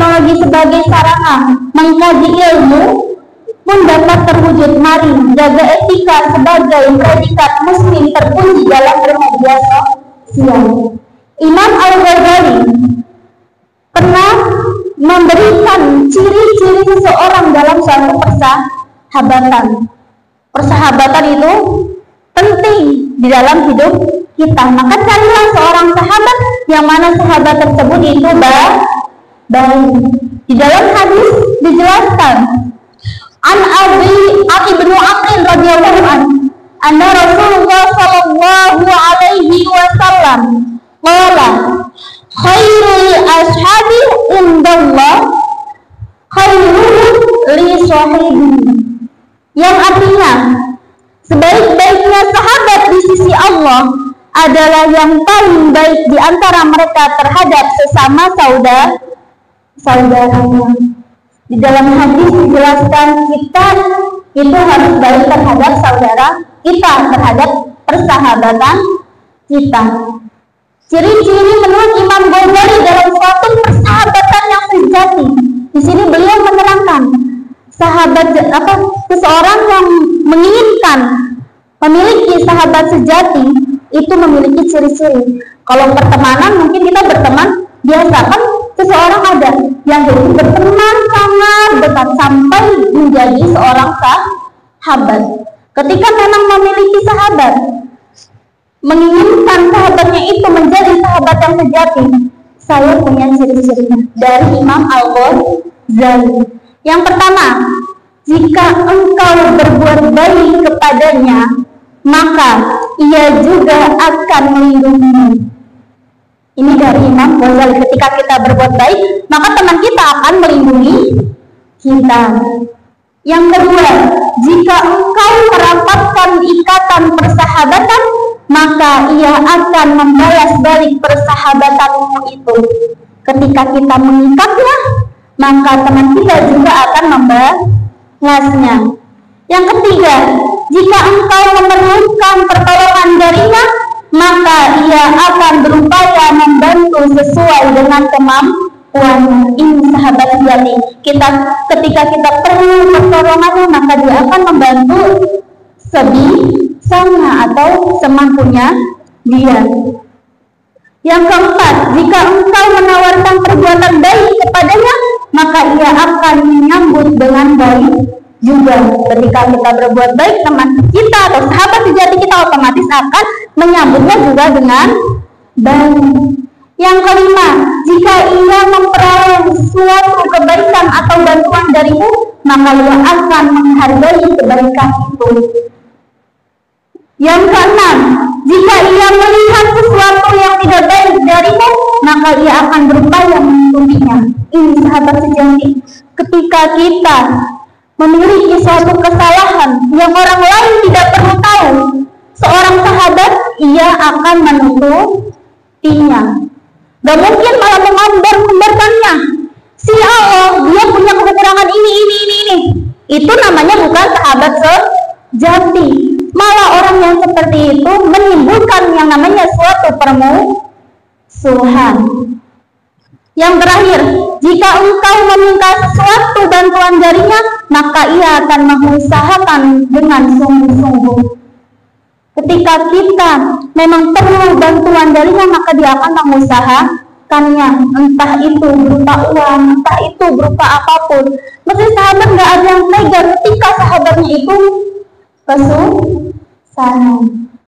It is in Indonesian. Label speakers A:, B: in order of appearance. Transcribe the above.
A: teknologi sebagai sarana mengkaji ilmu pun dapat terwujud. Mari jaga etika sebagai predikat muslim terpuji dalam bermedia sosial. Imam Al-Ghazali pernah memberikan ciri-ciri seseorang dalam suatu persahabatan. Persahabatan itu penting di dalam hidup kita. Maka carilah seorang sahabat yang mana sahabat tersebut itu baik. Di dalam hadis dijelaskan an Ibnu Amr radhiyallahu anhu anna Rasulullah sallallahu alaihi wasallam qala khairul ashabi indallah khairuhum li sahibi, yang artinya sebaik-baiknya sahabat di sisi Allah adalah yang paling baik di antara mereka terhadap sesama saudaranya. Di dalam hadis dijelaskan kita itu harus baik terhadap saudara kita, terhadap persahabatan kita. Ciri-ciri menurut Imam Ghazali dalam suatu persahabatan yang sejati. Di sini beliau menerangkan seseorang yang menginginkan memiliki sahabat sejati itu memiliki ciri-ciri. Kalau pertemanan mungkin kita berteman biasa, kan seseorang ada yang jadi berteman sangat dekat sampai menjadi seorang sahabat. Ketika memang memiliki sahabat, menginginkan sahabatnya itu menjadi sahabat yang sejati, saya punya ciri-cirinya dari Imam Al-Ghazali. Yang pertama, jika engkau berbuat baik kepadanya, maka ia juga akan melindungimu. Ini dari Imam Ghazali. Ketika kita berbuat baik, maka teman kita akan melindungi kita. Yang kedua, jika engkau merapatkan ikatan persahabatan, maka ia akan membalas balik persahabatanmu itu. Ketika kita mengikatnya, maka teman kita juga akan membalasnya. Yang ketiga, jika engkau memerlukan pertolongan darinya, maka ia akan berupaya membantu sesuai dengan kemampuannya. Ini sahabat sejati. Ketika kita perlu pertolongannya, maka dia akan membantu sebisanya atau semampunya dia. Yang keempat, jika engkau menawarkan perbuatan baik kepadanya, maka ia akan menyambut dengan baik juga. Ketika kita berbuat baik, teman kita atau sahabat sejati kita otomatis akan menyambutnya juga dengan baik. Yang kelima, jika ia memperoleh suatu kebaikan atau bantuan darimu, maka ia akan menghargai kebaikan itu. Yang keenam, jika ia melihat sesuatu yang tidak baik darimu, maka ia akan berupaya menutupinya. Ini sahabat sejati. Ketika kita memiliki suatu kesalahan yang orang lain tidak perlu tahu, seorang sahabat ia akan menutupinya. Gak mungkin malah mengumbar-umbarkannya. Si Allah, dia punya kekurangan ini. Itu namanya bukan sahabat sejati. Malah orang yang seperti itu menimbulkan yang namanya suatu permusuhan. Yang terakhir, jika engkau meminta sesuatu bantuan darinya, maka ia akan mengusahakan dengan sungguh-sungguh. Ketika kita memang perlu bantuan darinya, maka dia akan mengusahakannya, entah itu berupa uang, entah itu berupa apapun. Mesti sahabat gak ada yang tega ketika sahabatnya itu kesusahan.